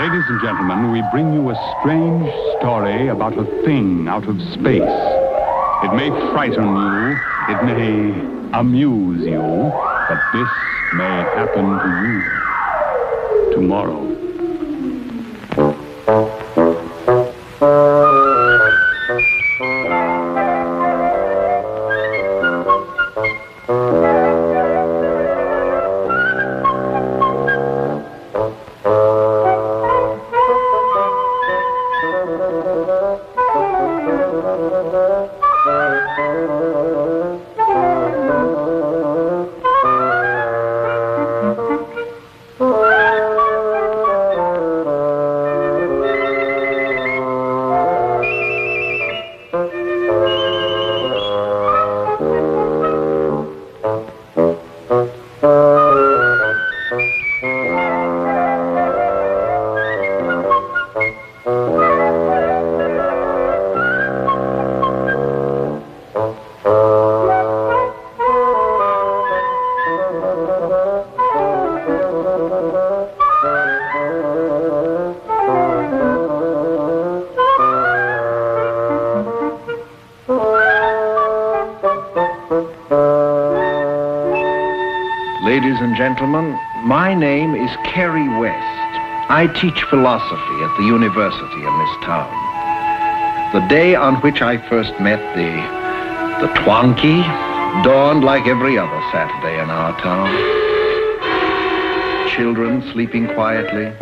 Ladies and gentlemen, we bring you a strange story about a thing out of space. It may frighten you, it may amuse you, but this may happen to you tomorrow. Ladies and gentlemen, my name is Kerry West. I teach philosophy at the university in this town. The day on which I first met the Twonky dawned like every other Saturday in our town. Children sleeping quietly,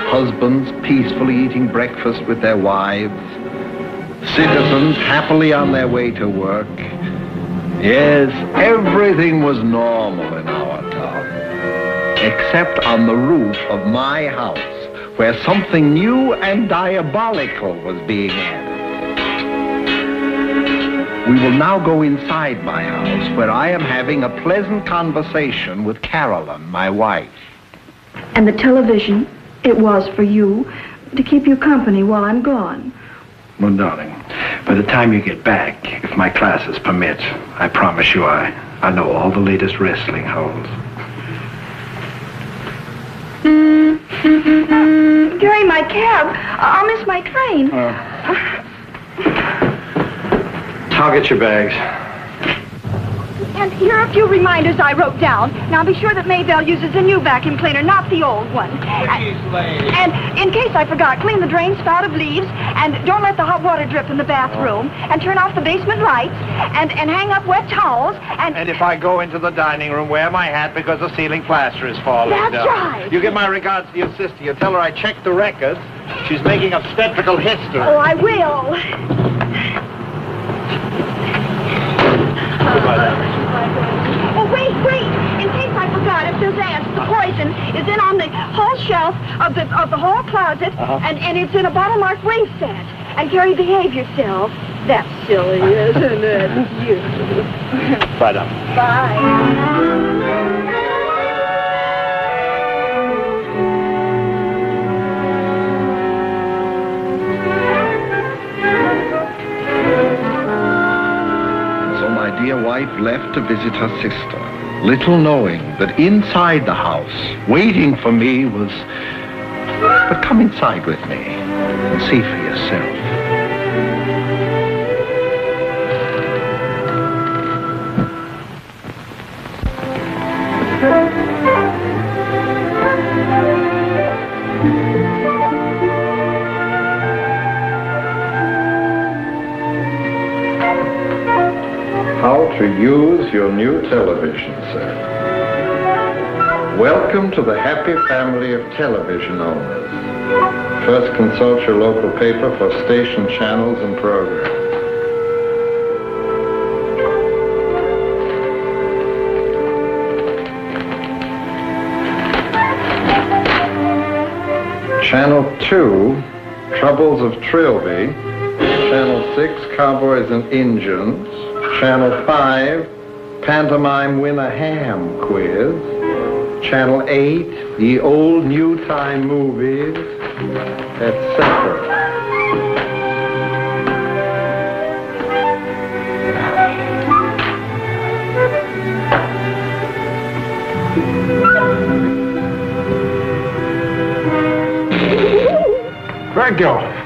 husbands peacefully eating breakfast with their wives, citizens happily on their way to work. Yes, everything was normal in our town, except on the roof of my house, where something new and diabolical was being added. We will now go inside my house, where I am having a pleasant conversation with Carolyn, my wife. And the television, it was for you, to keep you company while I'm gone. Well, darling, by the time you get back, if my classes permit, I promise you I know all the latest wrestling holds. Gary, my cab. I'll miss my train. I'll get your bags. And here are a few reminders I wrote down. Now be sure that Maybelle uses the new vacuum cleaner, not the old one. And in case I forgot, clean the drain spout of leaves, and don't let the hot water drip in the bathroom, and turn off the basement lights, and hang up wet towels, And if I go into the dining room, wear my hat because the ceiling plaster is falling down. That's right. You give my regards to your sister. You tell her I checked the records. She's making obstetrical history. Oh, I will. Goodbye, darling. Oh, wait. In case I forgot, if there's ants, the poison is in on the whole shelf of the whole closet, and it's in a bottle marked ring set. And Gary, behave yourself. That's silly, isn't it? You. Bye, darling. Bye. My dear wife left to visit her sister, little knowing that inside the house, waiting for me was... But come inside with me and see for yourself. How to use your new television set. Welcome to the happy family of television owners. First, consult your local paper for station channels and programs. Channel 2, Troubles of Trilby. Channel 6, Cowboys and Injuns. Channel 5, Pantomime Win a Ham Quiz. Channel 8, The Old New Time Movies, etc. Thank you.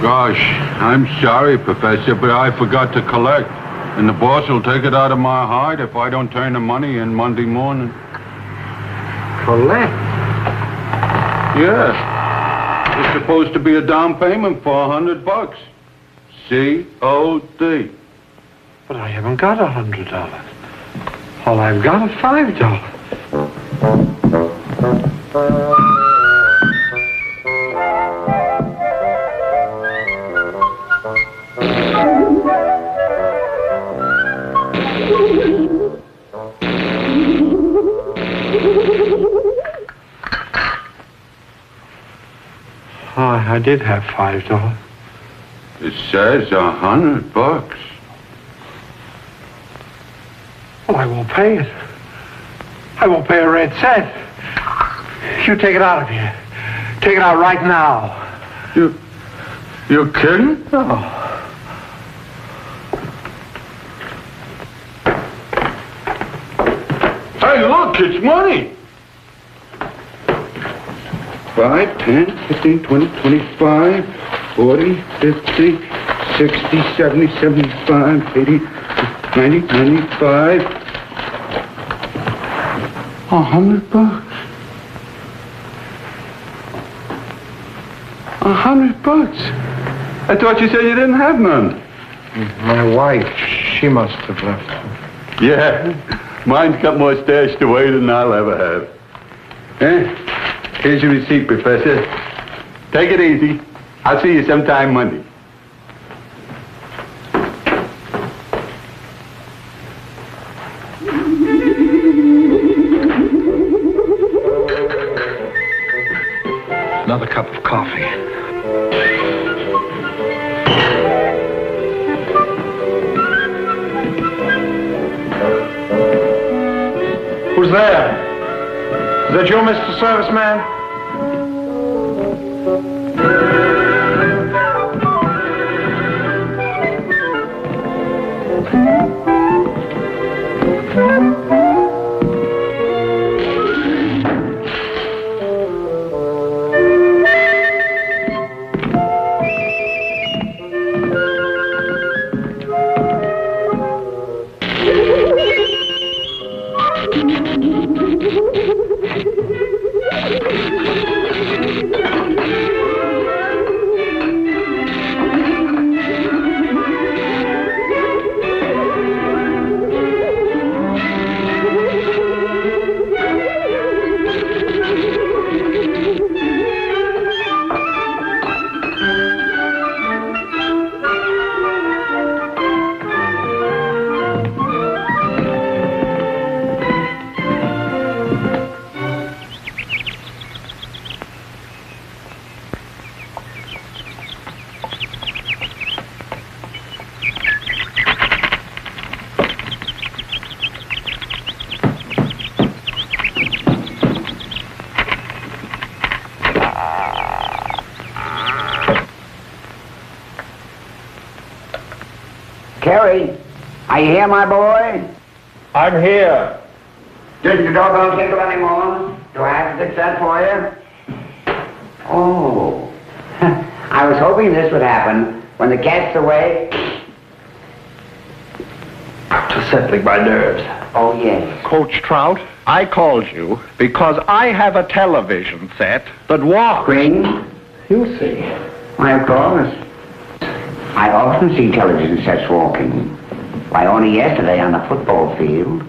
Gosh, I'm sorry, Professor, but I forgot to collect. And the boss will take it out of my hide if I don't turn the money in Monday morning. Collect? Yeah. It's supposed to be a down payment for $100. C-O-D. But I haven't got $100. All I've got is $5. I did have $5. It says $100. Well, I won't pay it. I won't pay a red cent. You take it out of here. Take it out right now. You're kidding? Oh. Hey, look, it's money. 5, 10, 15, 20, 25, 40, 50, 60, 70, 75, 80, 90, 95. $100. $100. I thought you said you didn't have none. My wife, she must have left. Yeah, mine's got more stashed away than I'll ever have. Eh? Here's your receipt, Professor. Take it easy. I'll see you sometime Monday. Another cup of coffee. Who's there? Is that you, Mr. Serviceman? Carrie, are you here, my boy? I'm here. Didn't your doggone tickle anymore? Do I have to fix that for you? Oh. I was hoping this would happen when the cat's away. To settling my nerves. Oh, yes. Coach Trout, I called you because I have a television set that walks. Green? You see. Why, of course. I often see television sets walking. Why, only yesterday on the football field,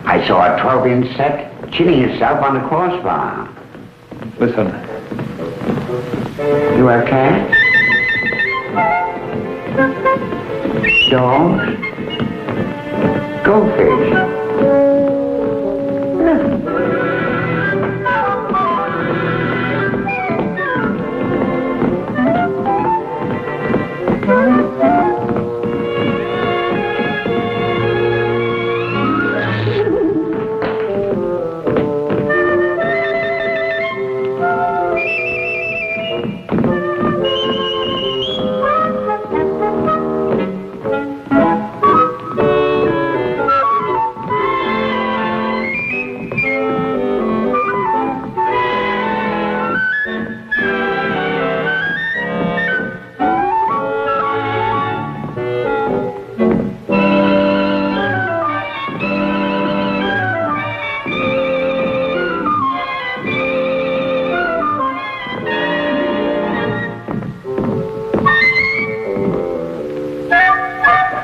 I saw a 12-inch set chilling itself on the crossbar. Listen. You okay? Dogs? Goldfish?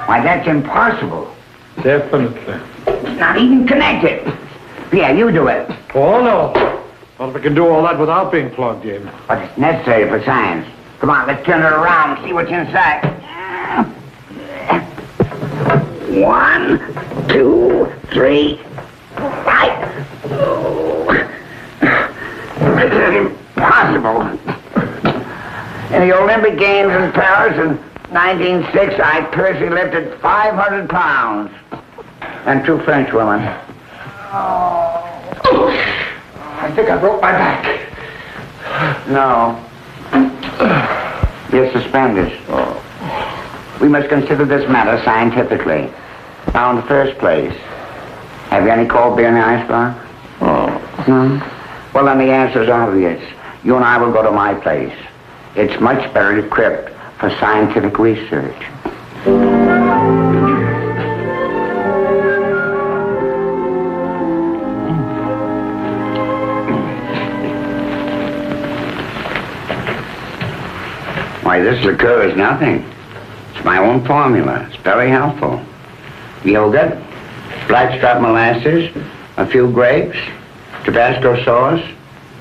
Why, that's impossible. Definitely. It's not even connected. Yeah, you do it. Oh, no. Well, we can do all that without being plugged in. But it's necessary for science. Come on, let's turn it around and see what's inside. 1, 2, 3, 5. This is impossible. In the Olympic Games in Paris in 1906, I personally lifted 500 pounds. And 2 French women. I think I broke my back. No. You're suspended. We must consider this matter scientifically. Now, in the first place, have you any cold beer in the icebox? No? Well, then the answer's obvious. You and I will go to my place. It's much better equipped for scientific research. Why, this liqueur is nothing. It's my own formula. It's very helpful. Yogurt, blackstrap molasses, a few grapes, Tabasco sauce,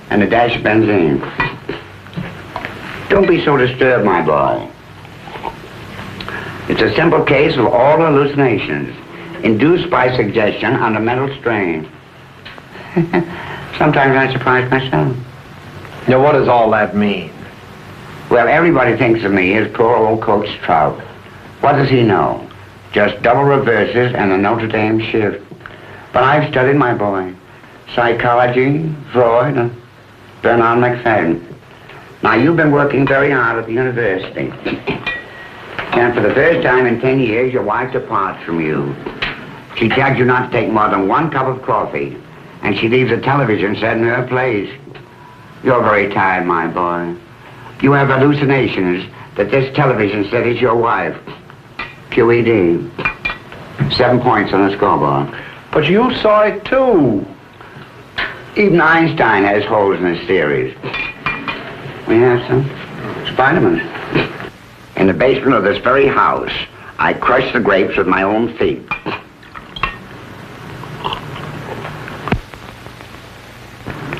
and a dash of benzene. Don't be so disturbed, my boy. It's a simple case of all hallucinations induced by suggestion under mental strain. Sometimes I surprise myself. Now, what does all that mean? Well, everybody thinks of me as poor old Coach Trout. What does he know? Just double reverses and a Notre Dame shift. But I've studied, my boy. Psychology, Freud, and Bernard McFadden. Now, you've been working very hard at the university. And for the first time in 10 years, your wife departs from you. She tells you not to take more than 1 cup of coffee, and she leaves a television set in her place. You're very tired, my boy. You have hallucinations that this television set is your wife. QED. 7 points on the scoreboard. But you saw it too. Even Einstein has holes in his theories. We have some Spider-Man. In the basement of this very house, I crushed the grapes with my own feet.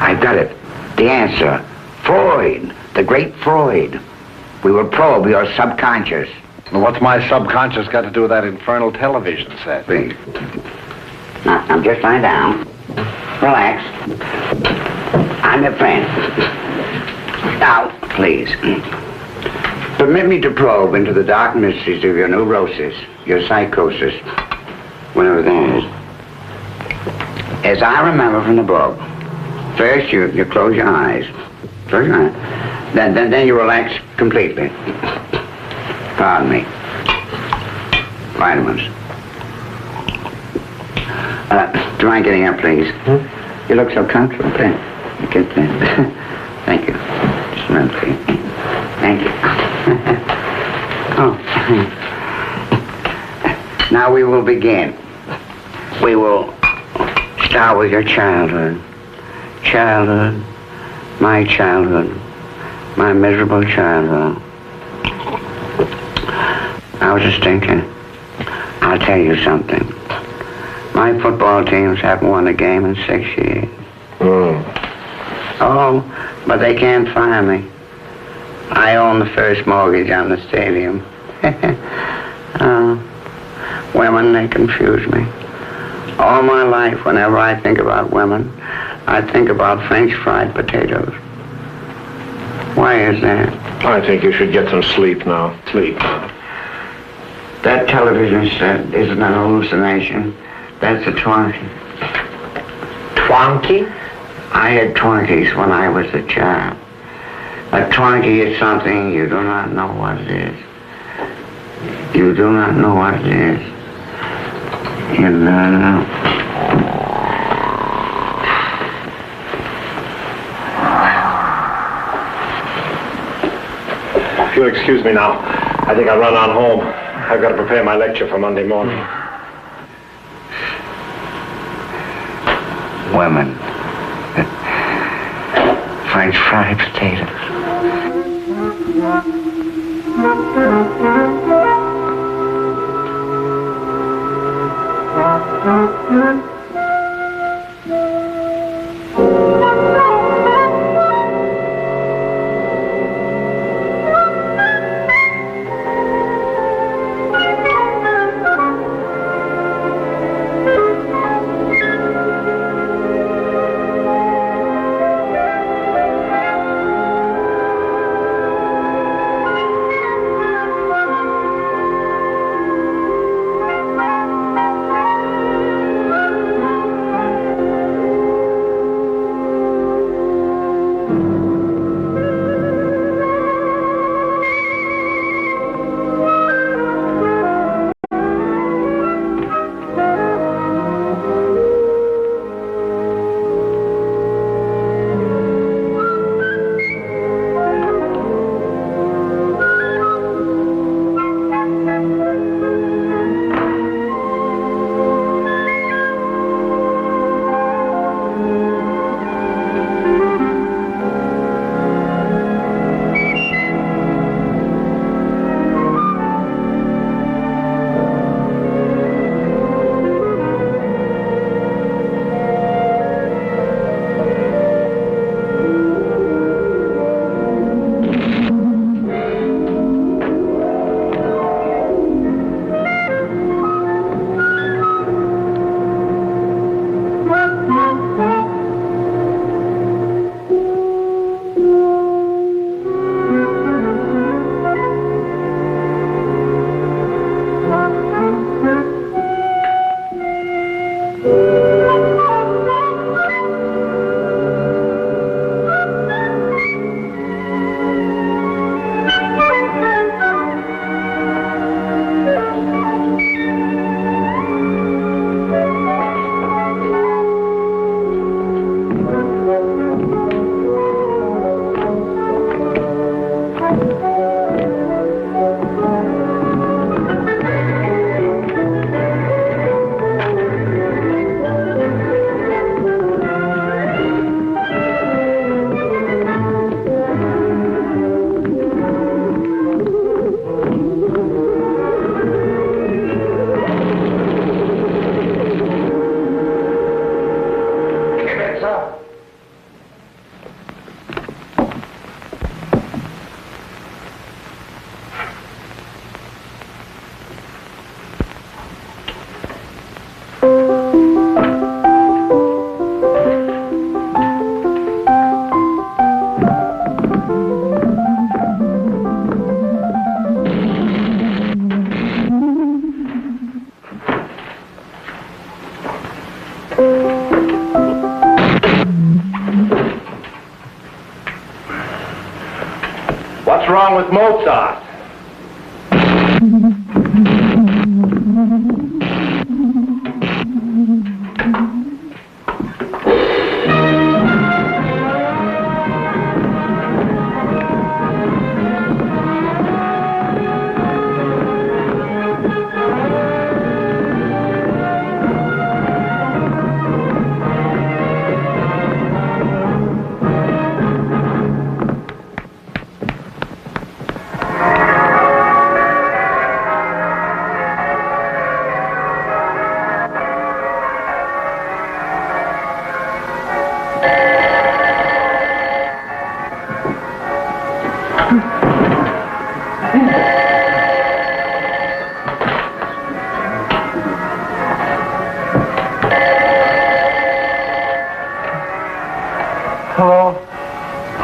I've got it. The answer. Freud. The great Freud. We will probe your subconscious. Well, what's my subconscious got to do with that infernal television set? Please. Now, just lie down. Relax. I'm your friend. Now, please. Permit me to probe into the dark mysteries of your neurosis, your psychosis, whatever that is. As I remember from the book, first you close your eyes. Close your eyes. Then you relax completely. Pardon me. Vitamins. Do you mind getting up, please? You look so comfortable. You get that. Thank you. Just a minute, please. Thank you. Oh. Now we will begin. We will start with your childhood. Childhood, my miserable childhood. I was just thinking, I'll tell you something. My football teams haven't won a game in 6 years. Oh, but they can't fire me. I own the first mortgage on the stadium. Women, they confuse me. All my life, whenever I think about women, I think about French fried potatoes. Why is that? I think you should get some sleep now. Sleep. That television set isn't an hallucination. That's a Twonky. Twonky? I had Twonkies when I was a child. A Twonky is something you do not know what it is. You do not know what it is. You don't know. If you'll excuse me now, I think I'll run on home. I've got to prepare my lecture for Monday morning. Women. French fried potatoes. What's wrong with Mozart?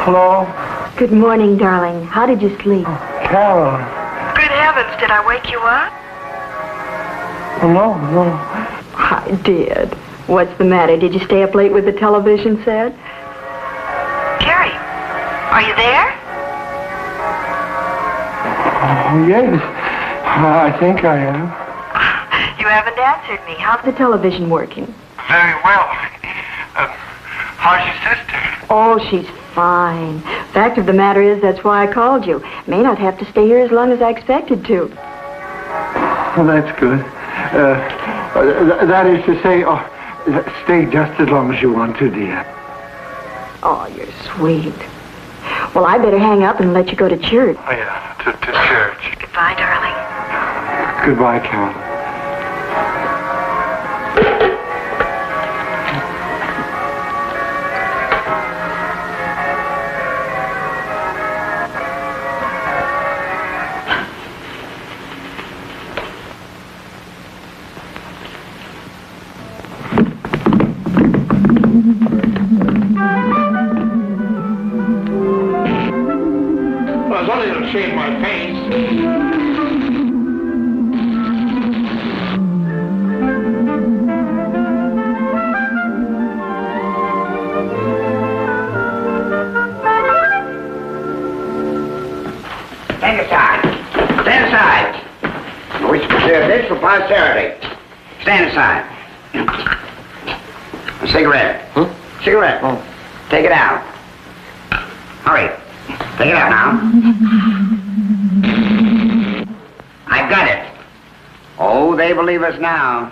Hello? Good morning, darling. How did you sleep? Carol. Good heavens, did I wake you up? Oh, no. I did. What's the matter? Did you stay up late with the television set? Carrie, are you there? Oh, yes. I think I am. You haven't answered me. How's the television working? Very well. How's your sister? Oh, she's fine. Fact of the matter is, that's why I called you. May not have to stay here as long as I expected to. Well, that's good. That is to say, stay just as long as you want to, dear. Oh, you're sweet. Well, I better hang up and let you go to church. Oh, yeah, to church. Goodbye, darling. Goodbye, Carol. Shave my face. Stand aside. Stand aside. We should preserve this for posterity. Stand aside. A cigarette. Cigarette. Oh. Take it out. Hurry. Take it out now. I've got it. Oh, they believe us now.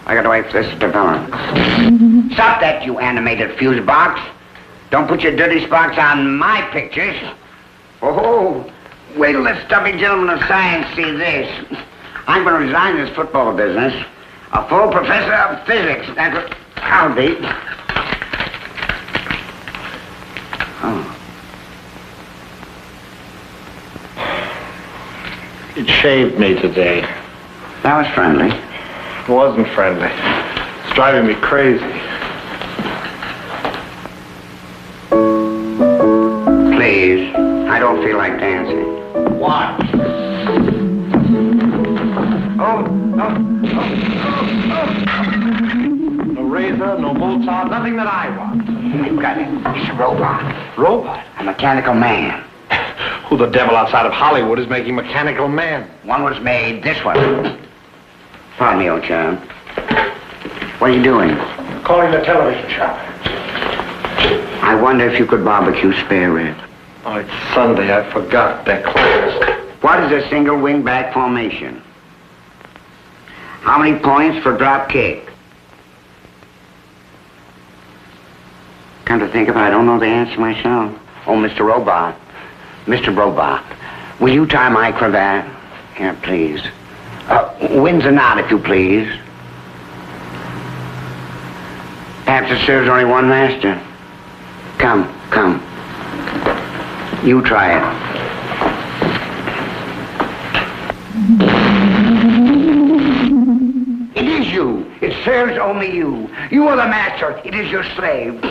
I gotta wait for this to develop. Stop that, you animated fuse box. Don't put your dirty sparks on my pictures. Oh, wait till the stubby gentleman of science see this. I'm going to resign this football business. A full professor of physics. That's what I'll be. Oh. It shaved me today. That was friendly. It wasn't friendly. It's driving me crazy. Please, I don't feel like dancing. What? No razor, no Mozart, nothing that I want. I've got it. It's a robot. Robot? A mechanical man. Who the devil outside of Hollywood is making mechanical man? One was made, this one. Pardon me, old chap. What are you doing? Calling the television shop. I wonder if you could barbecue spare rib. Oh, it's Sunday. I forgot. They're closed. What is a single wingback formation? How many points for drop kick? Come to think of it, I don't know the answer myself. Oh, Mr. Robot. Mr. Robot, will you tie my cravat? Here, please. Wins a knot, if you please. Perhaps it serves only one master. Come. You try it. It is you. It serves only you. You are the master. It is your slave.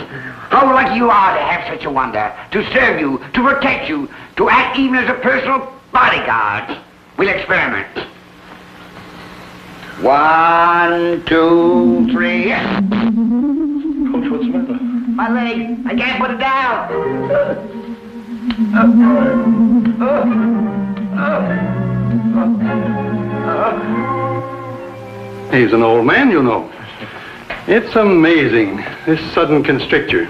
How lucky you are to have such a wonder. To serve you, to protect you, to act even as a personal bodyguard. We'll experiment. 1, 2, 3. Coach, what's the matter? My leg. I can't put it down. He's an old man, you know. It's amazing, this sudden constricture.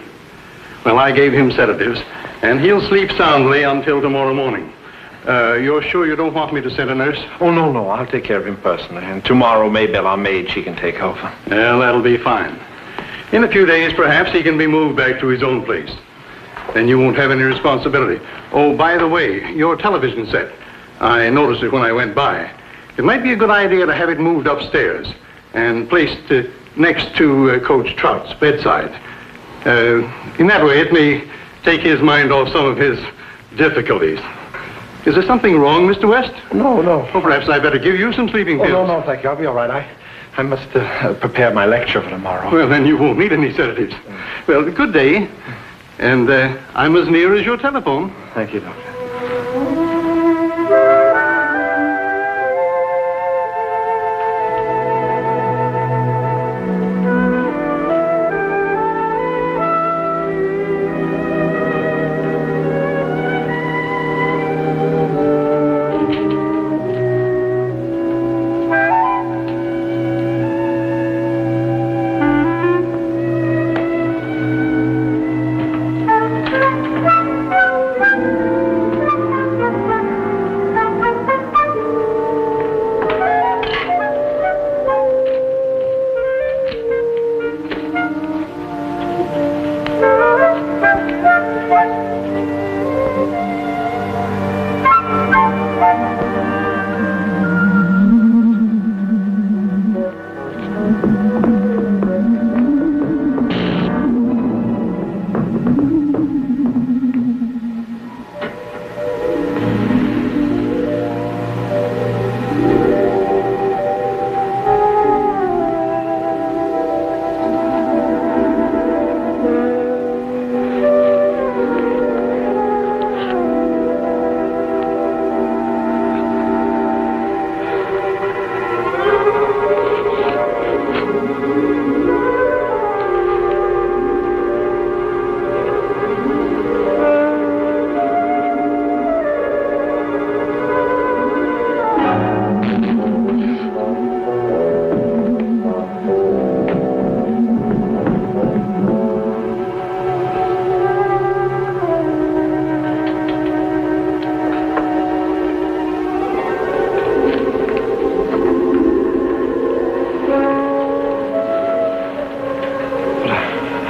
Well, I gave him sedatives, and he'll sleep soundly until tomorrow morning. You're sure you don't want me to send a nurse? Oh, no. I'll take care of him personally. And tomorrow, Maybelle, our maid, she can take over. Well, that'll be fine. In a few days, perhaps, he can be moved back to his own place. Then you won't have any responsibility. Oh, by the way, your television set. I noticed it when I went by. It might be a good idea to have it moved upstairs and placed next to Coach Trout's bedside. In that way, it may take his mind off some of his difficulties. Is there something wrong, Mr. West? No. Well, perhaps I'd better give you some sleeping pills. No, thank you. I'll be all right. I must prepare my lecture for tomorrow. Well, then you won't need any sedatives. Well, good day. And I'm as near as your telephone. Thank you, Doctor.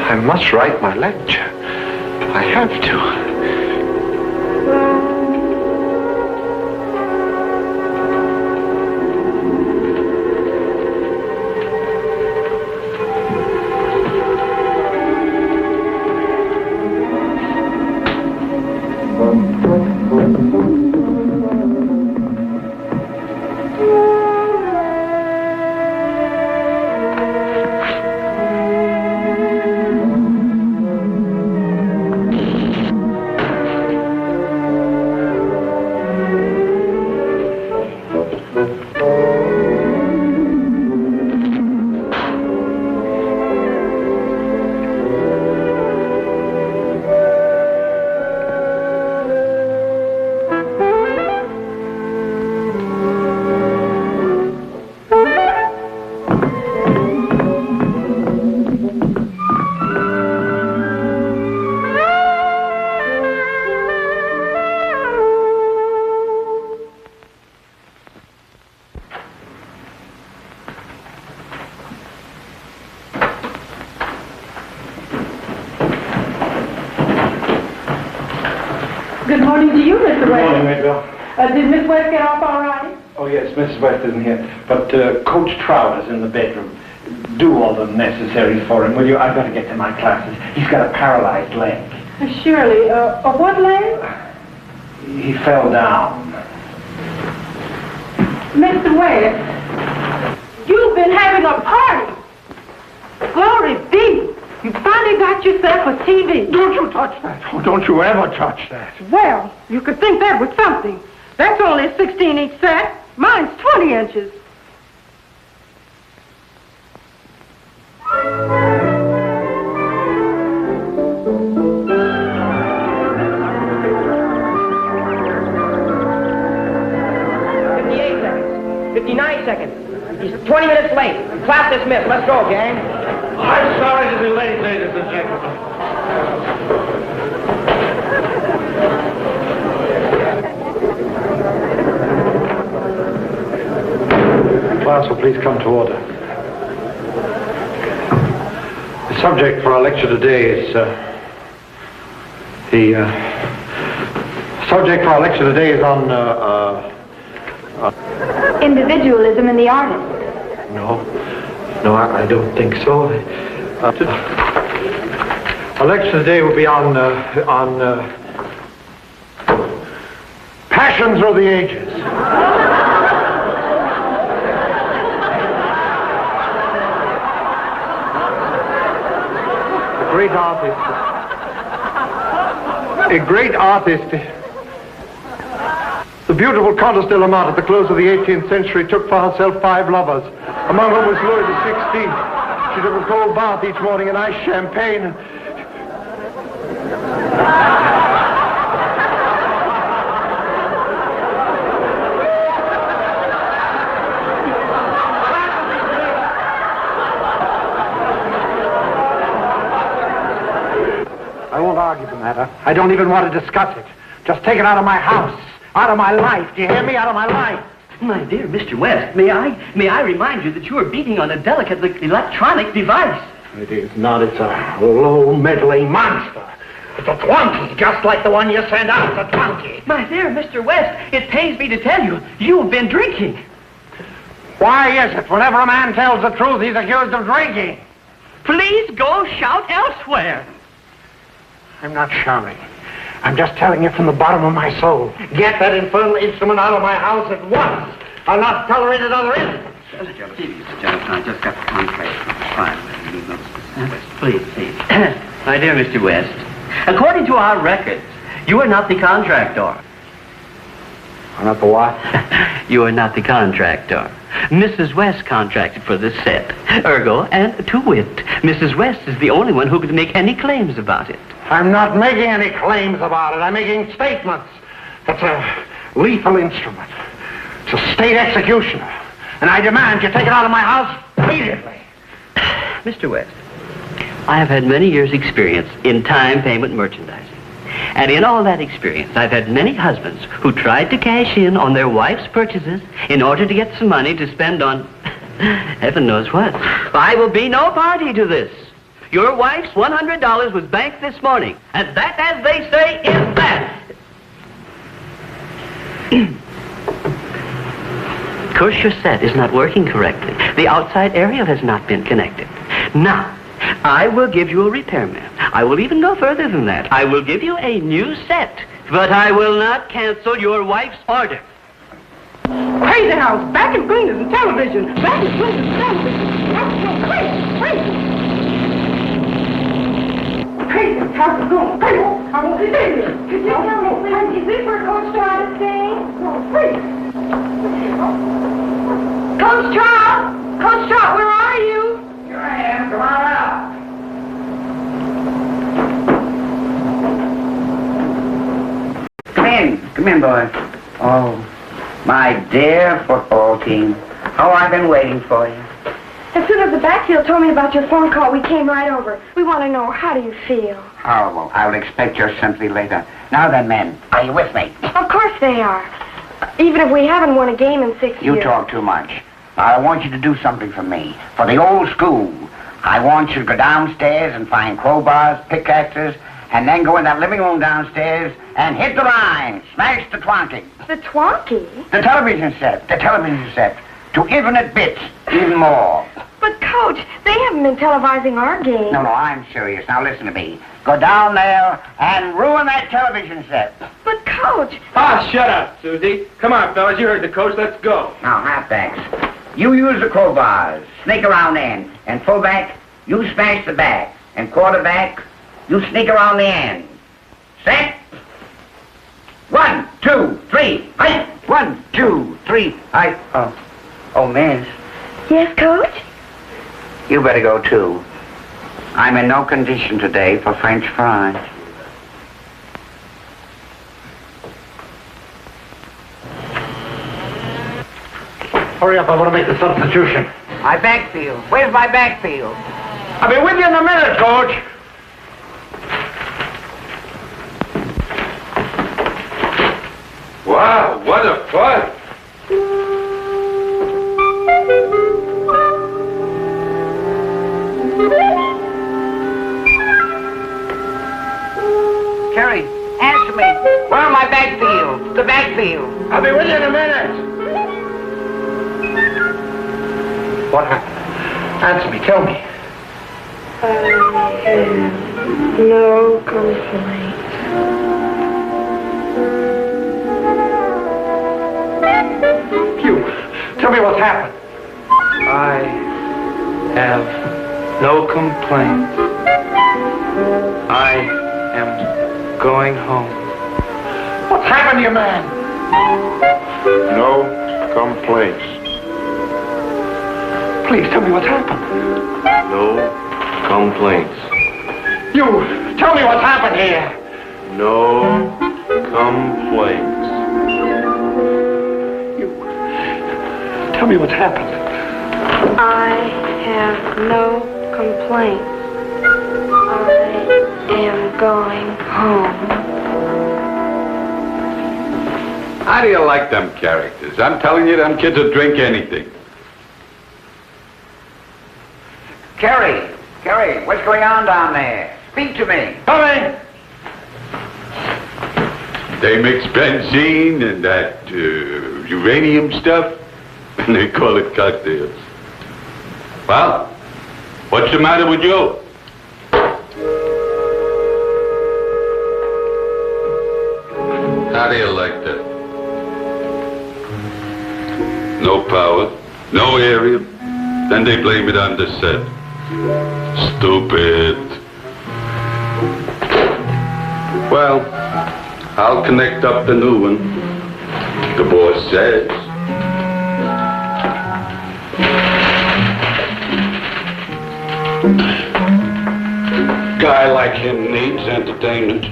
I must write my lecture. I have to. Good morning to you, Mr. West. Good morning, Maybelle. Did Miss West get off all right? Oh, yes, Mrs. West isn't here. But Coach Trout is in the bedroom. Do all the necessary for him, will you? I've got to get to my classes. He's got a paralyzed leg. Surely. What leg? He fell down. Mr. West, you've been having a party. Glory be. You finally got yourself a TV. Don't you touch that. Oh, don't you ever touch that. Well, you could think that was something. That's only a 16-inch set. Mine's 20 inches. He's 20 minutes late. Class dismissed. Let's go, gang. I'm sorry to be late, ladies and gentlemen. Class will please come to order. The subject for our lecture today is on individualism in the artist. No, I don't think so. Our lecture today will be on passion through the ages. The great artist. A great artist. The beautiful Countess de la Motte at the close of the 18th century took for herself 5 lovers, among whom was Louis XVI. She took a cold bath each morning and iced champagne. I won't argue the matter. I don't even want to discuss it. Just take it out of my house, out of my life. Do you hear me? Out of my life. My dear Mr. West, may I remind you that you are beating on a delicate electronic device. It is not. It's a low, meddling monster. It's a Twonky, just like the one you sent out, the Twonky. My dear Mr. West, it pains me to tell you, you've been drinking. Why is it whenever a man tells the truth, he's accused of drinking? Please go shout elsewhere. I'm not shouting. I'm just telling you from the bottom of my soul. Get that infernal instrument out of my house at once. I'll not tolerate another instant. I just got the contract. Fine. Please. My dear Mr. West, according to our records, you are not the contractor. I'm not the what? You are not the contractor. Mrs. West contracted for this set. Ergo, and to wit, Mrs. West is the only one who could make any claims about it. I'm not making any claims about it. I'm making statements. It's a lethal instrument. It's a state executioner. And I demand you take it out of my house immediately. Mr. West, I have had many years' experience in time payment merchandising. And in all that experience, I've had many husbands who tried to cash in on their wife's purchases in order to get some money to spend on heaven knows what. I will be no party to this. Your wife's $100 was banked this morning. And that, as they say, is that. Of course, your set is not working correctly. The outside aerial has not been connected. Now, I will give you a repairman. I will even go further than that. I will give you a new set, but I will not cancel your wife's order. Crazy house, back in cleaners and television. Back in cleaners and television. Crazy. Crazy, how's it going? Crazy, I won't be there. Could you tell me, Lynn, is this where Coach Trout is staying? No, crazy. Coach Trout, where are you? Here I am. Come on out. Come in, boy. Oh, my dear football team. How I've been waiting for you. As soon as the backfield told me about your phone call, we came right over. We want to know, how do you feel? Horrible. I will expect your sympathy later. Now then, men, are you with me? Of course they are. Even if we haven't won a game in 6 years. You talk too much. I want you to do something for me. For the old school. I want you to go downstairs and find crowbars, pickaxes, and then go in that living room downstairs and hit the line. Smash the Twonky. The Twonky? The television set. To infinite bits, even more. But, Coach, they haven't been televising our game. No, I'm serious. Now listen to me. Go down there and ruin that television set. But, Coach... Ah, shut up, Susie. Come on, fellas. You heard the coach. Let's go. Now, halfbacks. You use the crowbars. Sneak around in. And fullback, you smash the back. And quarterback, you sneak around the end. Set. 1, 2, 3, height. 1, 2, 3, height. Oh, miss. Yes, Coach? You better go, too. I'm in no condition today for French fries. Hurry up, I want to make the substitution. My backfield. Where's my backfield? I'll be with you in a minute, Coach. Wow, what a fun! Terry, answer me. Where are my backfield? The backfield. I'll be with you in a minute. What happened? Answer me, tell me. No complaint. You, tell me what's happened. I have no complaints. I am going home. What's happened to you, man? No complaints. Please tell me what's happened. No complaints. You, tell me what's happened here. No complaints. You, tell me what's happened. I have no complaints. I am going home. How do you like them characters? I'm telling you, them kids will drink anything. Kerry, what's going on down there? Speak to me. Coming! They mix benzene and that uranium stuff, and they call it cocktails. Well, what's the matter with you? How do you like that? No power, no area, then they blame it on the set. Stupid. Well, I'll connect up the new one. The boss says. Guy like him needs entertainment.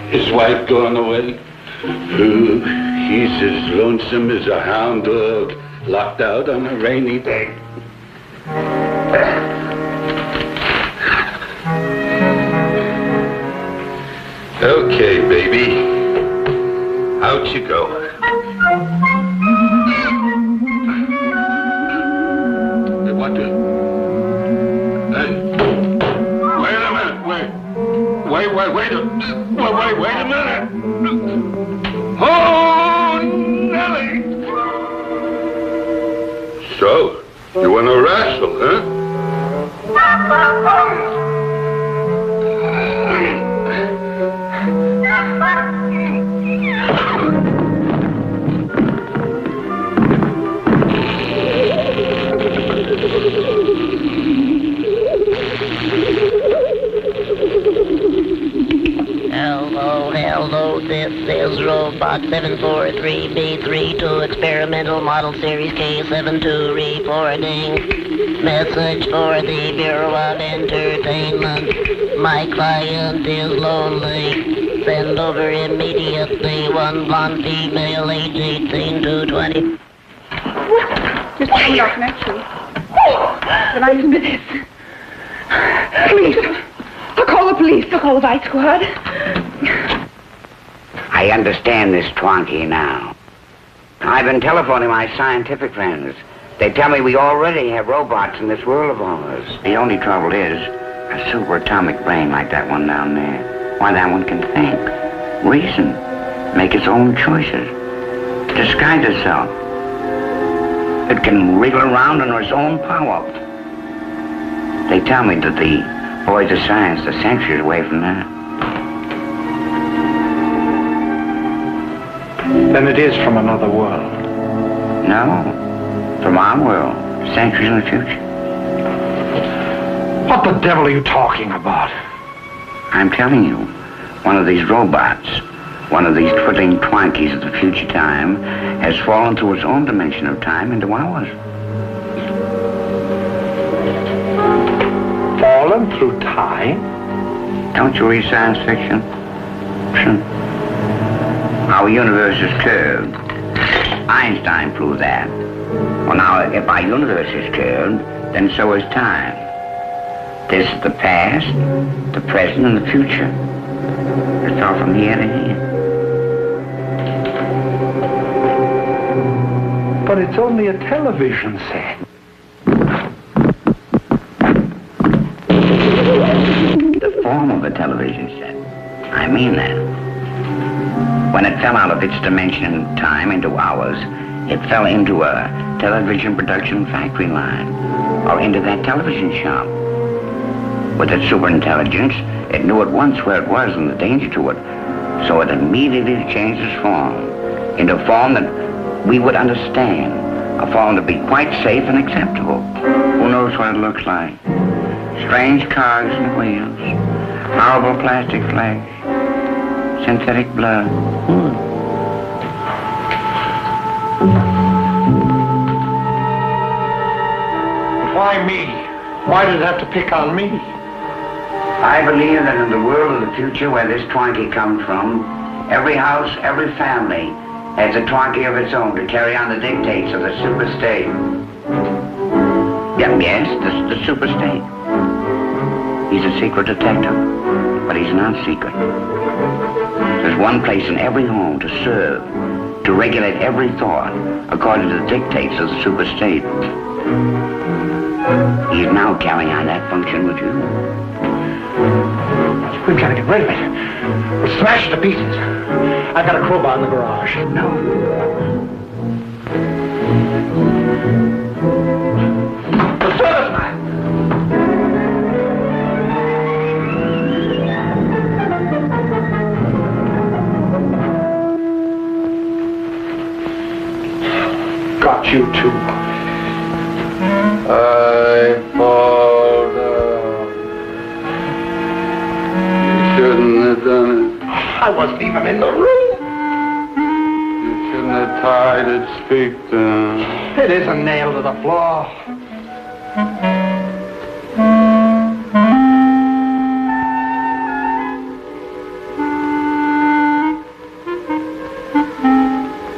His wife gone away. Ooh, he's as lonesome as a hound dog locked out on a rainy day. Okay, baby. Out you go. What the? Hey. Wait a minute. Wait a minute. Oh, Nellie. So, you want to wrestle, huh? Hello, this is Robot 743B3 to Experimental Model Series K72 reporting. Message for the Bureau of Entertainment. My client is lonely. Send over immediately one blonde female age 18 to 20. Just turn off connection. Then I admit it. Police. I'll call the police. I'll call the Vice Squad. I understand this Twonky now. I've been telephoning my scientific friends. They tell me we already have robots in this world of ours. The only trouble is a super atomic brain like that one down there. Why, that one can think, reason, make its own choices, disguise itself. It can wriggle around under its own power. They tell me that the boys of science are centuries away from that. Then it is from another world. No, from our world, centuries in the future. What the devil are you talking about? I'm telling you, one of these robots, one of these twiddling Twonkies of the future time, has fallen through its own dimension of time into ours. Fallen through time? Don't you read science fiction? Our universe is curved. Einstein proved that. Well, now, if our universe is curved, then so is time. This is the past, the present, and the future. It's all from here to here. But it's only a television set. The form of a television set. I mean that. When it fell out of its dimension in time into ours, it fell into a television production factory line, or into that television shop. With its superintelligence, it knew at once where it was and the danger to it, so it immediately changed its form into a form that we would understand, a form to be quite safe and acceptable. Who knows what it looks like? Strange cogs and wheels, horrible plastic flesh. Synthetic blood. Why me? Why did it have to pick on me? I believe that in the world of the future where this Twonky comes from, every house, every family has a Twonky of its own to carry on the dictates of the superstate. Yes, the superstate. He's a secret detective, but he's not secret. There's one place in every home to serve, to regulate every thought according to the dictates of the superstate. He's now carrying on that function with you. We've got to get rid of it. We'll smash it to pieces. I've got a crowbar in the garage. No. The serviceman! Got you too. I fall down. You shouldn't have done it. I wasn't even in the room. You shouldn't have tied its feet down. It isn't nailed to the floor.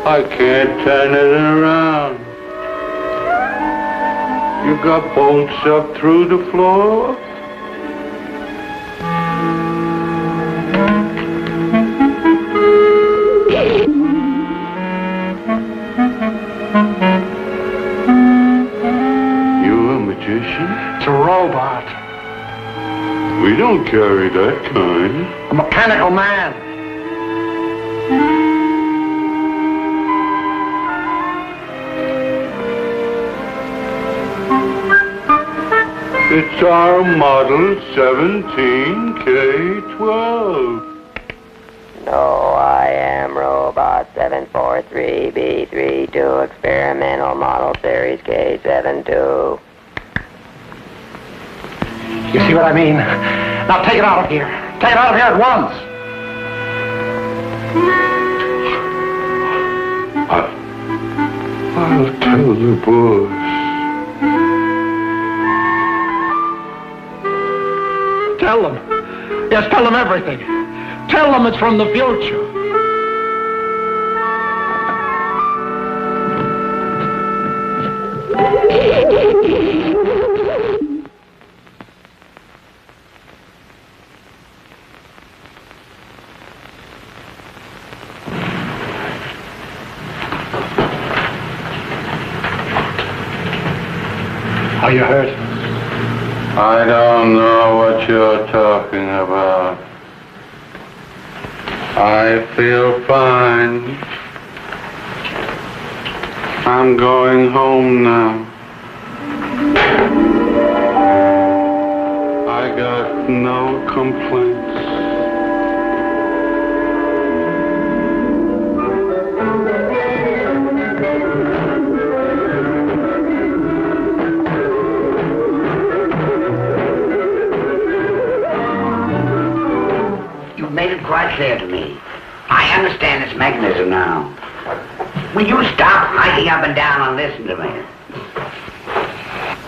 I can't turn it around. You got bolts up through the floor. You a magician? It's a robot. We don't carry that kind. A mechanical man. It's our model 17K12. No, I am Robot 743B32, Experimental Model Series K72. You see what I mean? Now take it out of here. Take it out of here at once. I'll tell the boss. Tell them. Yes, tell them everything. Tell them it's from the future. Are you hurt? I don't know what you're talking about. I feel fine. I'm going home now. I got no complaints. Made it quite clear to me. I understand its mechanism now. Will you stop hiking up and down and listen to me?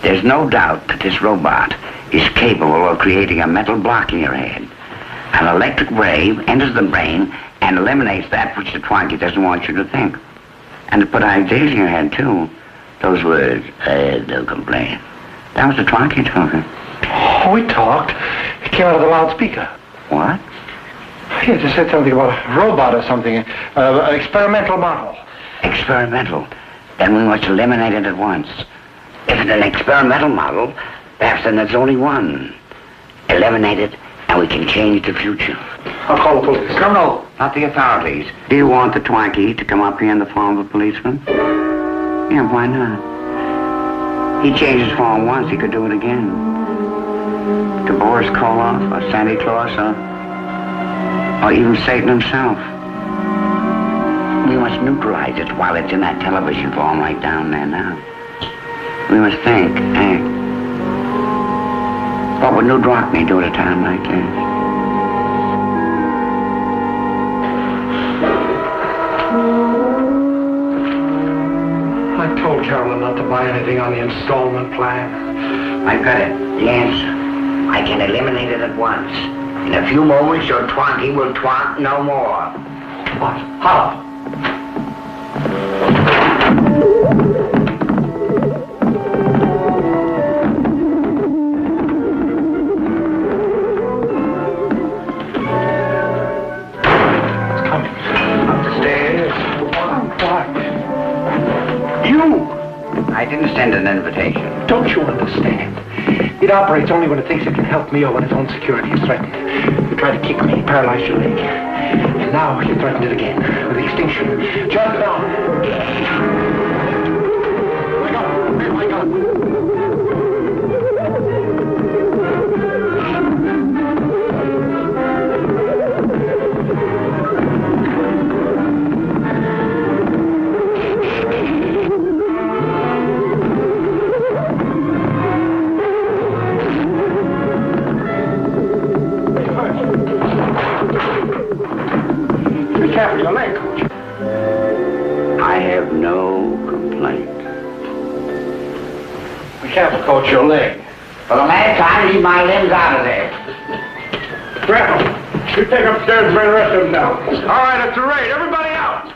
There's no doubt that this robot is capable of creating a metal block in your head. An electric wave enters the brain and eliminates that which the Twonky doesn't want you to think. And to put ideas in your head, too. Those words, I had no complaint. That was the Twonky talking. Oh, we talked. It came out of the loudspeaker. What? He just said something about a robot or something. An experimental model. Experimental? Then we must eliminate it at once. If it's an experimental model, perhaps then there's only one. Eliminate it, and we can change the future. I'll call the police. No, not the authorities. Do you want the Twonky to come up here in the form of a policeman? Yeah, why not? He changed his form once, he could do it again. To Boris Karloff, or Santa Claus, or even Satan himself. We must neutralize it while it's in that television form right down there now. We must think, act. What would New Drockney do at a time like this? buy anything on the installment plan? I've got it. The answer. I can eliminate it at once. In a few moments, your Twonky will twonk no more. What? How? It's coming. Up the stairs. What? You! I didn't send an invitation. Don't you understand? It operates only when it thinks it can help me or when its own security is threatened. You tried to kick me, paralyzed your leg. And now you threatened it again with extinction. Jump down. Wake up. Where's my gun? Your leg, Coach. I have no complaint. Be careful, Coach, your leg. For the last time, leave my limbs out of there. Gretel, you take upstairs and bring the rest of them down. All right, it's a raid. Everybody out.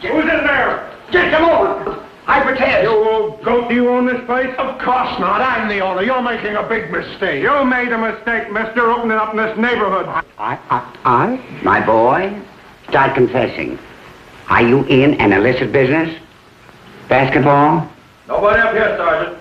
Who's in there? Get them over. I protest. You old goat, do you own this place? Of course not. I'm the owner. You're making a big mistake. You made a mistake, mister, opening up in this neighborhood. I? My boy? Start confessing. Are you in an illicit business? Basketball? Nobody up here, Sergeant.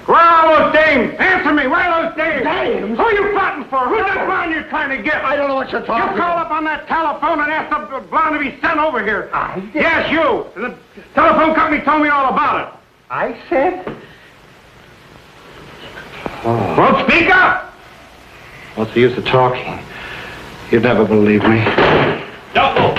Where are those dames? Answer me. Where are those dames? Dames? Who are you plotting for? Who's that blonde you're trying to get? I don't know what you're talking You call up on that telephone and ask the blonde to be sent over here. I did. Yes, you. The telephone company told me all about it. I said? Well, speak up. What's the use of talking? You'd never believe me. Don't move.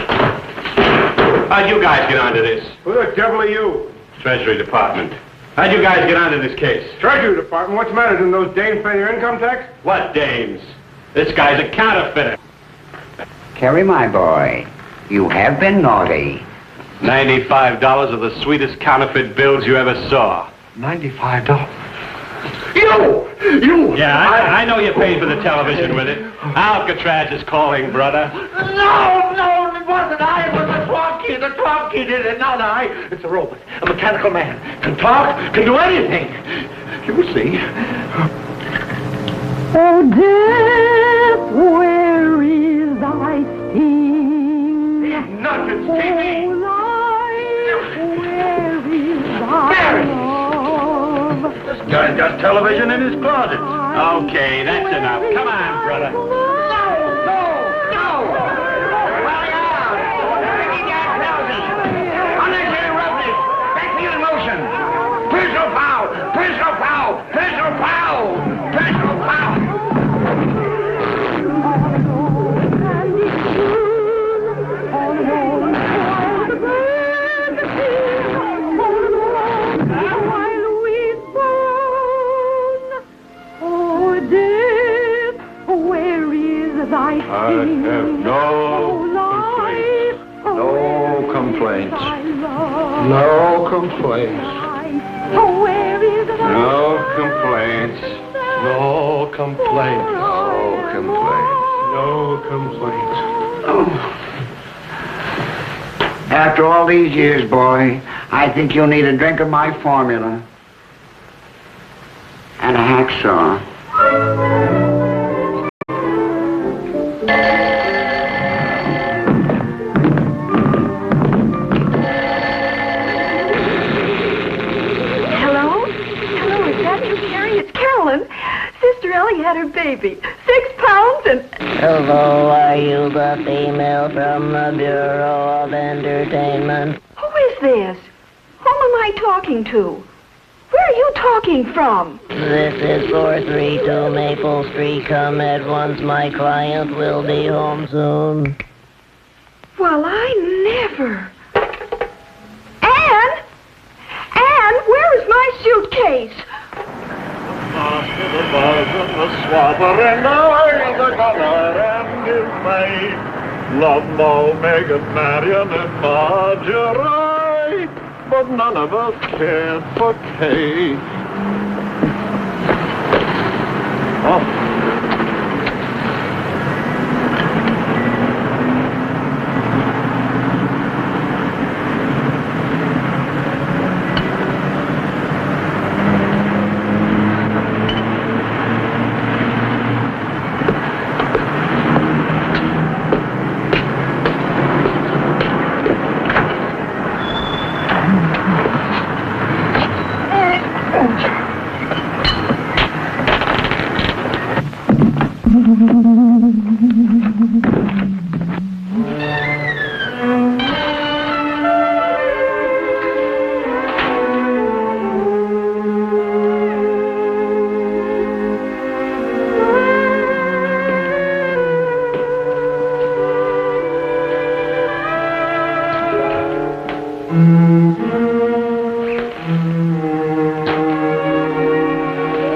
How'd you guys get onto this? Who the devil are you? Treasury Department. How'd you guys get onto this case? Treasury Department. What's the matter? Didn't those dames pay their income tax? What dames? This guy's a counterfeiter. Kerry, my boy, you have been naughty. $95 of the sweetest counterfeit bills you ever saw. $95. You! Yeah, I know you paid for the television with it. Alcatraz is calling, brother. No, it wasn't I. It was the Twonky. The Twonky did it, not I. It's a robot, a mechanical man. Can talk, can do anything. You'll see. Oh, death, where is thy sting? Nothing, Stevie. Oh, life, where is thy love? This guy's got television in his closet. Okay, that's enough. Come on, brother. I have no complaints. No complaints. No complaints. No complaints. No complaints. No complaints. After all these years, boy, I think you'll need a drink of my formula. And a hacksaw. Sister Ellie had her baby. 6 pounds and... Hello, are you the female from the Bureau of Entertainment? Who is this? Who am I talking to? Where are you talking from? This is 432 Maple Street. Come at once. My client will be home soon. Well, I never... Anne? Anne, where is my suitcase? The buzz and the swabber and the oil, the color and dismay. Love Mo, Megan, Marion, and Marjorie. but none of us cared for Kay. Oh.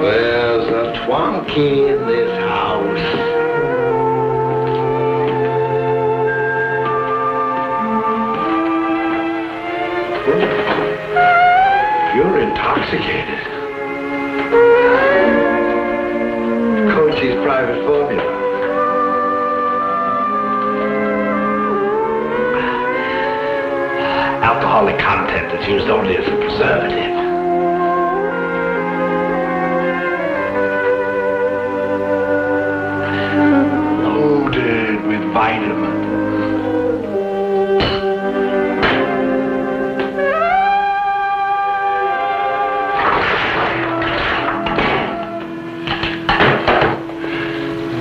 There's a Twonky in this house. You're intoxicated. Coachy's private formula. Alcoholic content is used only as a preservative. Loaded with vitamins.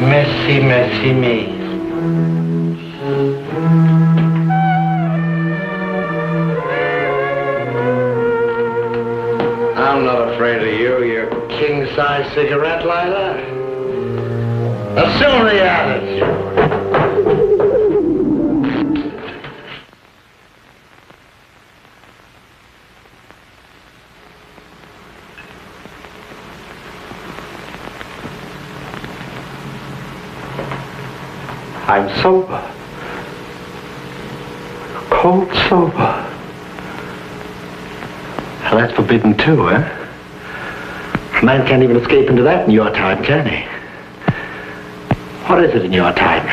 Messy, messy me. I'm not afraid of you, you king-size cigarette lighter. Assume the attitude. I'm sober. Cold sober. Well, that's forbidden too, eh? A man can't even escape into that in your time, can he? What is it in your time?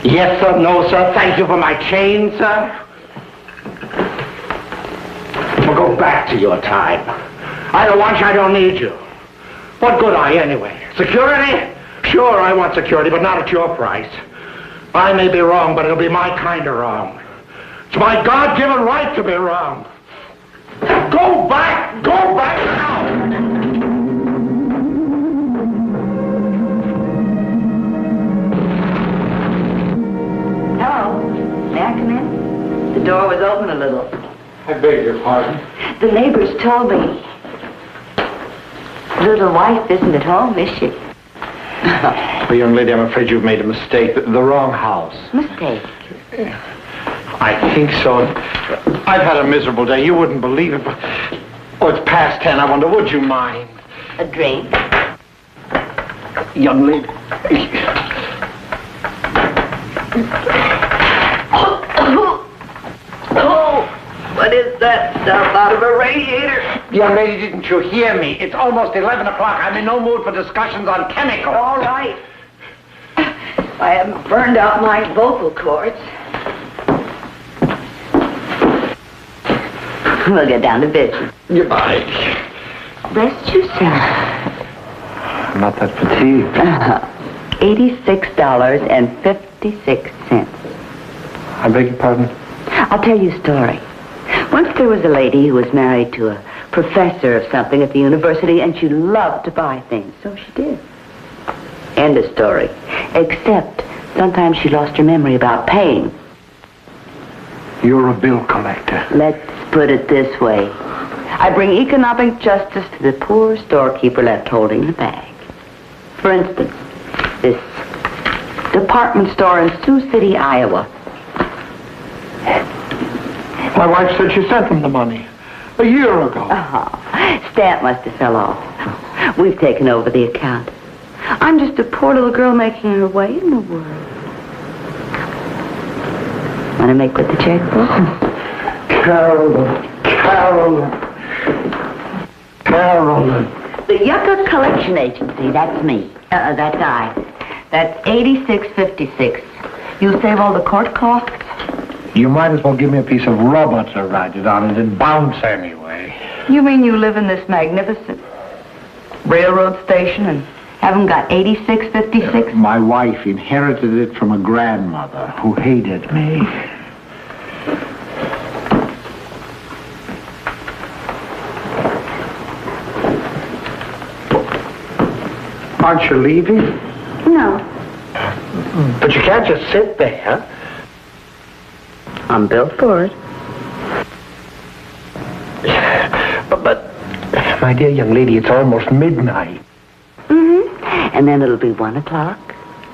Yes, sir. No, sir. Thank you for my chain, sir. Well, go back to your time. I don't want you. I don't need you. What good are you anyway? Security? Sure, I want security, but not at your price. I may be wrong, but it'll be my kind of wrong. It's my God-given right to be wrong. Go back! Go back now! Hello. May I come in? The door was open a little. I beg your pardon. The neighbors told me. Little wife isn't at home, is she? Well, young lady, I'm afraid you've made a mistake. The wrong house. Mistake? I think so. I've had a miserable day. You wouldn't believe it. But... Oh, it's past 10. I wonder, would you mind? A drink? Young lady. Oh, what is that stuff out of a radiator? Young lady, didn't you hear me? It's almost 11 o'clock. I'm in no mood for discussions on chemicals. All right. I haven't burned out my vocal cords. We'll get down to business. Goodbye. Rest yourself. I'm not that fatigued. $86.56. I beg your pardon? I'll tell you a story. Once there was a lady who was married to a professor of something at the university, and she loved to buy things. So she did. End of story. Except sometimes she lost her memory about paying. You're a bill collector. Let's put it this way. I bring economic justice to the poor storekeeper left holding the bag. For instance, this department store in Sioux City, Iowa. My wife said she sent them the money a year ago. Stamp must have fell off. We've taken over the account. I'm just a poor little girl making her way in the world. Want to make with the checkbook? Carol, Carolyn. The Yucca Collection Agency, that's me. That's I. That's 8656. You save all the court costs? You might as well give me a piece of rubber to ride it on. It'd bounce anyway. You mean you live in this magnificent railroad station and haven't got 8656? My wife inherited it from a grandmother who hated me. Aren't you leaving? No. But you can't just sit there. I'm built for it. But, my dear young lady, it's almost midnight. Mm-hmm. And then it'll be 1 o'clock,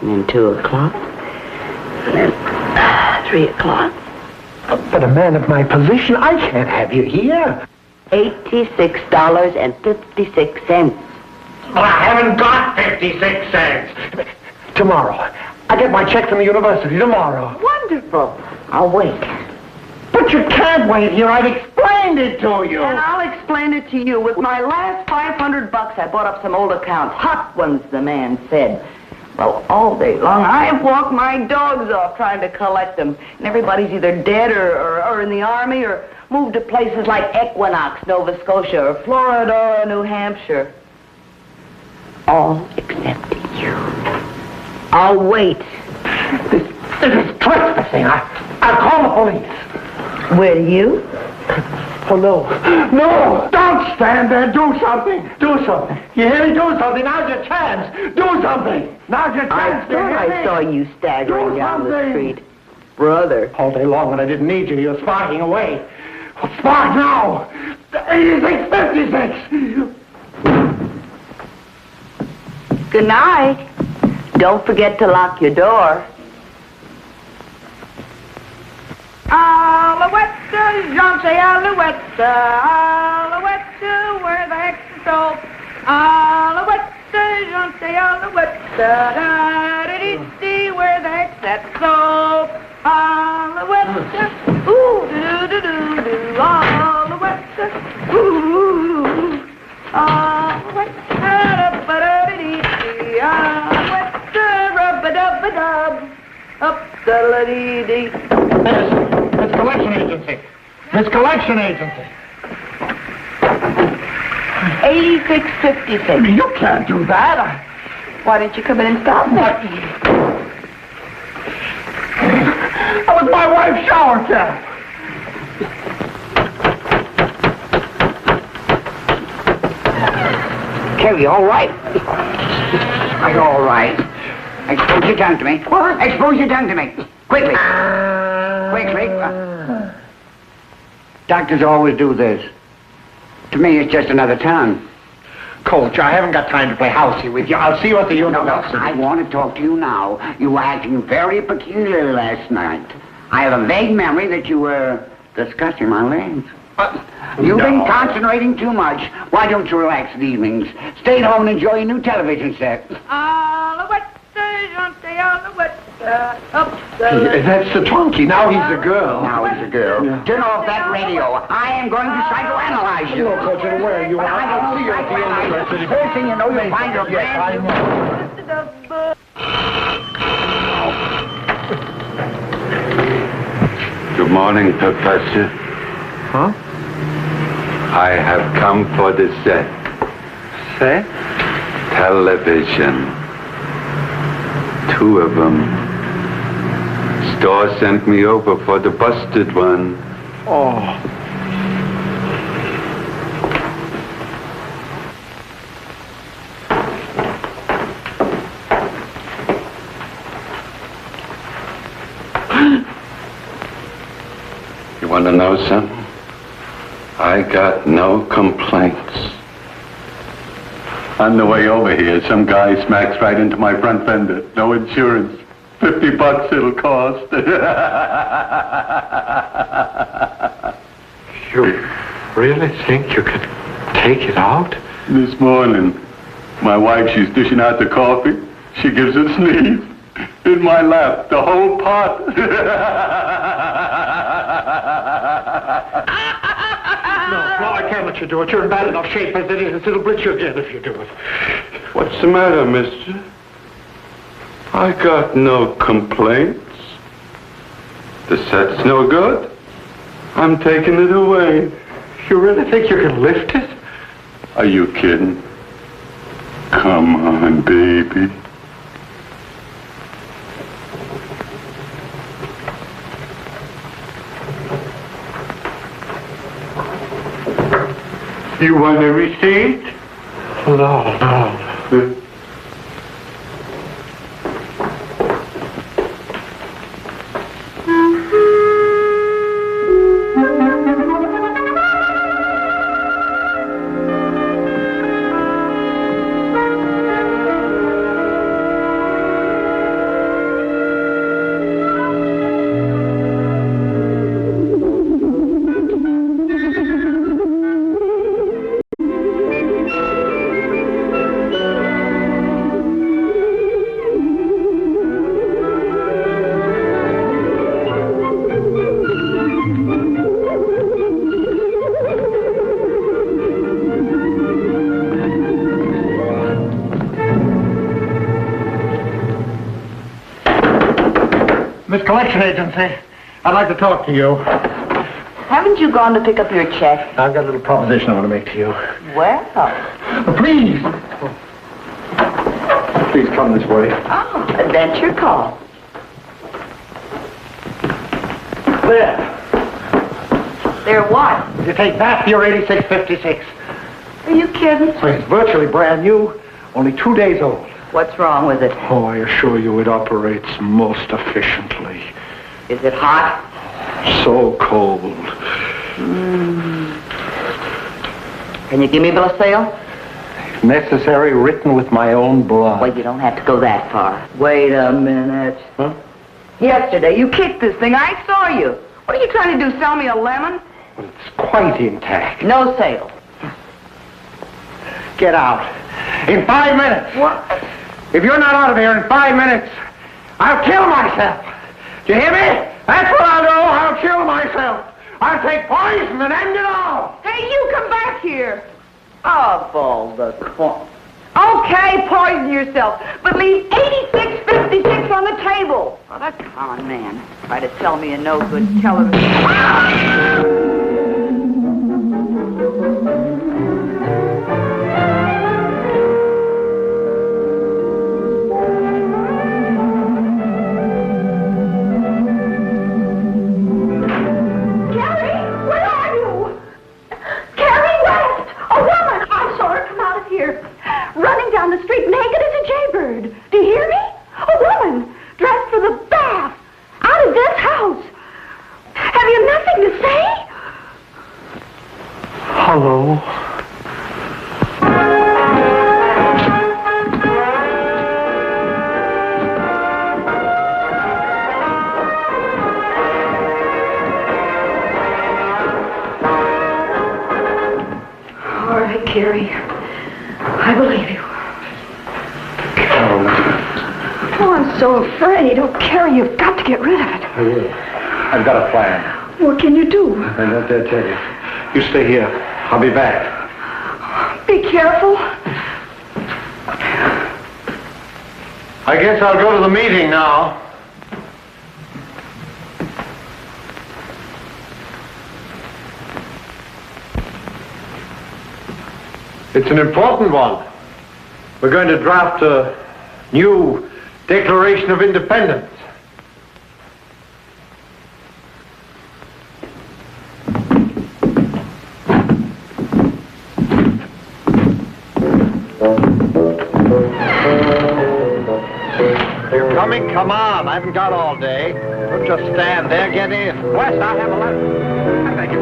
and then 2 o'clock, and then 3 o'clock. But a man of my position, I can't have you here. $86.56. Well, I haven't got 56 cents. Tomorrow. I get my check from the university tomorrow. Wonderful. I'll wait. But you can't wait here. I've explained it to you. And I'll explain it to you. With my last $500, I bought up some old accounts. Hot ones, the man said. Well, all day long, I've walked my dogs off trying to collect them. And everybody's either dead or in the army or moved to places like Equinox, Nova Scotia, or Florida, or New Hampshire. All except you. I'll wait. This is trespassing. I'll call the police. Will you? Oh, no. No! Don't stand there. Do something. Do something. You hear me? Do something. Now's your chance. Do something. Now's your chance. I saw you staggering down the street. Brother. All day long when I didn't need you, you're sparking away. Well, spark now. 86.56. Good night. Don't forget to lock your door. Alouette, Jean-Say, Alouette, Alouette, where the heck's the soap? Alouette, Jean-Say, Alouette, da-da-dee-dee, where the heck's that soap? Alouette, ooh, do-do-do-do-do, Alouette, ooh, Alouette, da-da-ba-da-dee-dee, Alouette, rub-a-dub-a-dub, up-da-la-dee-dee. Miss Collection Agency. Miss Collection Agency. 8656. You can't do that. Why didn't you come in and stop me? That was my wife's shower cap. Kerry, all right? Are you all right? Expose your tongue to me. What? Expose your tongue to me. Quickly. Quickly. Doctors always do this. To me, it's just another tongue. Coach, I haven't got time to play housey with you. I'll see you at the university. I want to talk to you now. You were acting very peculiar last night. I have a vague memory that you were discussing my legs. You've been concentrating too much. Why don't you relax in the evenings? Stay at home and enjoy your new television set. Alouette, Jean-Say, Alouette, That's the Twonky. Now he's a girl. Now he's a girl. Yeah. Turn off that radio. I am going to psychoanalyze you. No, Coach, where you are. I'll see you at the university. First thing you know, you'll find your brand new... Good morning, Professor. Huh? I have come for the set. Set? Television. 2 of them. Store sent me over for the busted one. Oh. You want to know something? I got no complaints. On the way over here, some guy smacks right into my front fender. No insurance. $50 it'll cost. You really think you could take it out? This morning, my wife, she's dishing out the coffee. She gives a sneeze. In my lap, the whole pot. No, I can't let you do it. You're in bad enough shape as it is. It'll blitz you again if you do it. What's the matter, mister? I got no complaints. The set's no good. I'm taking it away. You really think you can lift it? Are you kidding? Come on, baby. You want a receipt? No. Miss Collection Agency, I'd like to talk to you. Haven't you gone to pick up your check? I've got a little proposition I want to make to you. Well. Please. Please come this way. Oh, adventure call. There. There what? You take back your 8656. Are you kidding? It's virtually brand new, only 2 days old. What's wrong with it? Oh, I assure you it operates most efficiently. Is it hot? So cold. Can you give me a bill of sale? If necessary, written with my own blood. Well, you don't have to go that far. Wait a minute. Huh? Yesterday, you kicked this thing. I saw you. What are you trying to do, sell me a lemon? Well, it's quite intact. No sale. Get out. In 5 minutes. What? If you're not out of here in 5 minutes, I'll kill myself. Do you hear me? That's what I'll do. I'll kill myself. I'll take poison and end it all. Hey, you come back here. Of all the corn. Okay, poison yourself, but leave 8656 on the table. What a con man. Try to sell me a no-good television. Running down the street naked as a jaybird. Do you hear me? A woman dressed for the bath. Out of this house. Have you nothing to say? Hello. All right, Carrie. I believe you. Carolyn. Oh, I'm so afraid. Oh, Carrie, you've got to get rid of it. I will. I've got a plan. What can you do? I don't dare tell you. You stay here. I'll be back. Be careful. I guess I'll go to the meeting now. It's an important one. We're going to draft a new Declaration of Independence. You're coming? Come on. I haven't got all day. Don't just stand there. Get in. West, I have a letter. Thank you.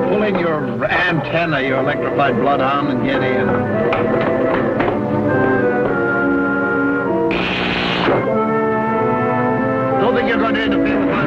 Pull in your antenna, you electrified bloodhound, and get in. Don't think you're going to interfere with my...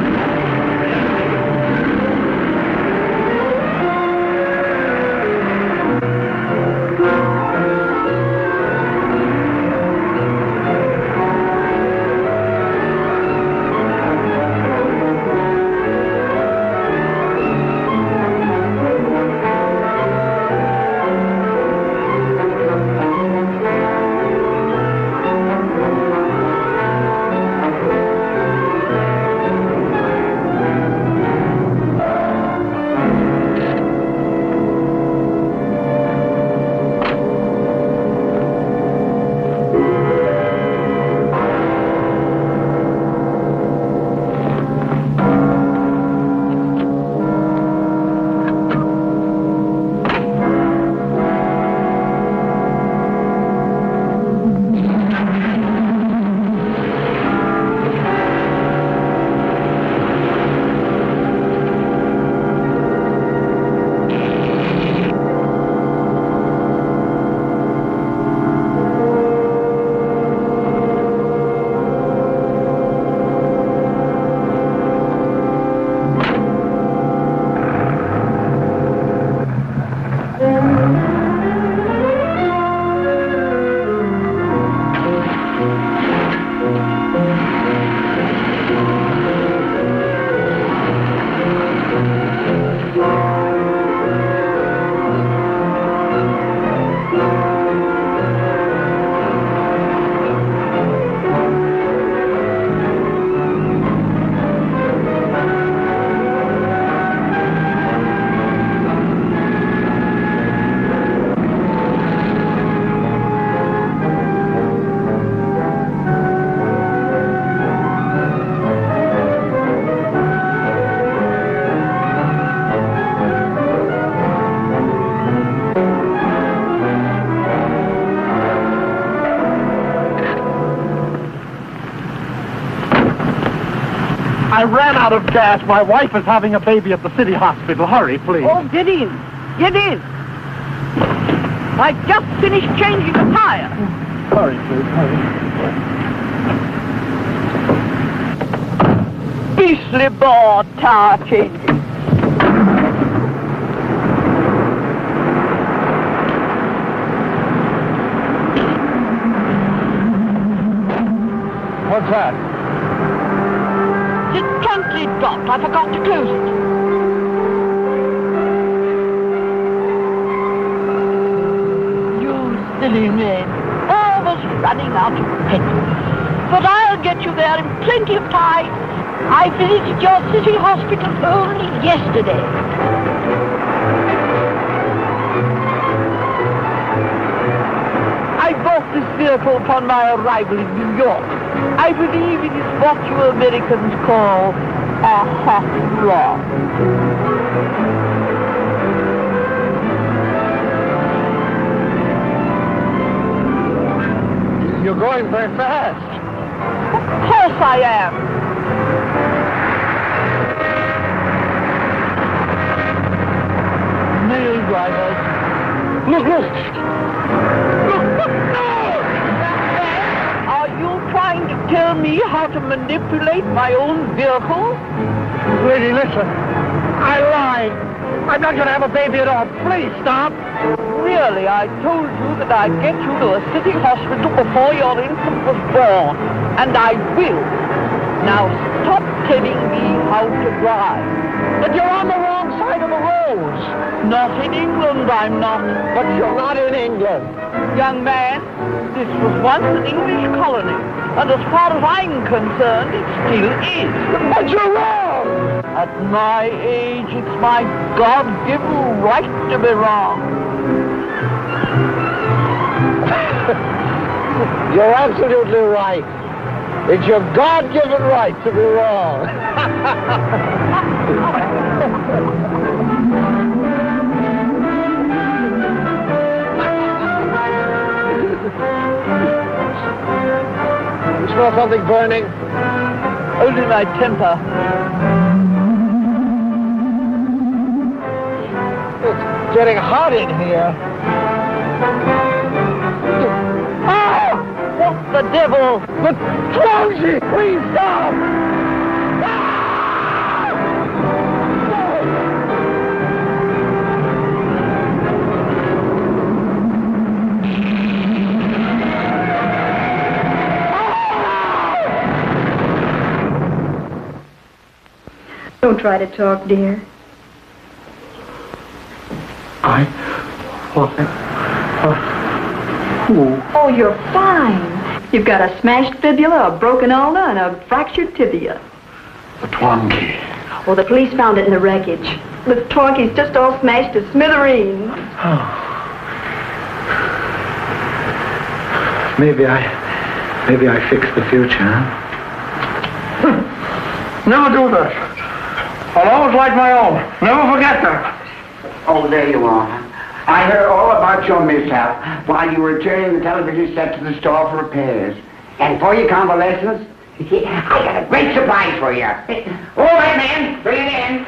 out of gas. My wife is having a baby at the city hospital. Hurry, please. Oh, get in. Get in. I just finished changing the tire. Hurry, please, hurry. Beastly bored tire changing. What's that? The trunk lid dropped. I forgot to close it. You silly men. Almost running out of petrol. But I'll get you there in plenty of time. I visited your city hospital only yesterday. I bought this vehicle upon my arrival in New York. I believe it is what you Americans call a hot rod. You're going very fast. Of course I am. Male drivers. Look, look. Are you trying to tell me how to manipulate my own vehicle? Lady, listen. I lied. I'm not going to have a baby at all. Please stop. Really, I told you that I'd get you to a city hospital before your infant was born. And I will. Now stop telling me how to drive. But you're on the wrong side of the road. Not in England, I'm not. But you're not in England. Young man, this was once an English colony. And as far as I'm concerned, it still is. But you're wrong. At my age, it's my God-given right to be wrong. You're absolutely right. It's your God-given right to be wrong. You smell something burning? Only my temper. It's getting hot in here. What the devil? The Twonky! Please stop! Don't try to talk, dear. Oh, you're fine. You've got a smashed fibula, a broken ulna, and a fractured tibia. The Twonky. Well, the police found it in the wreckage. The Twonky's just all smashed to smithereens. Oh. Maybe I fixed the future, huh? Never do that. I'll always like my own. Never forget that. Oh, there you are. I heard all about your mishap while you were turning the television set to the store for repairs. And for your convalescence, I got a great surprise for you. All right, man, bring it in.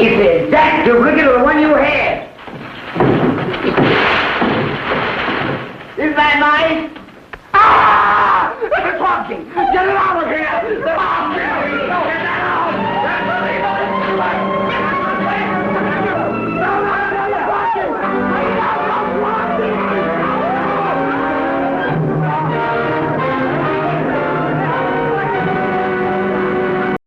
It's the exact duplicate of the one you had. Isn't that nice? Ah! It's Twonky! Get it out of here!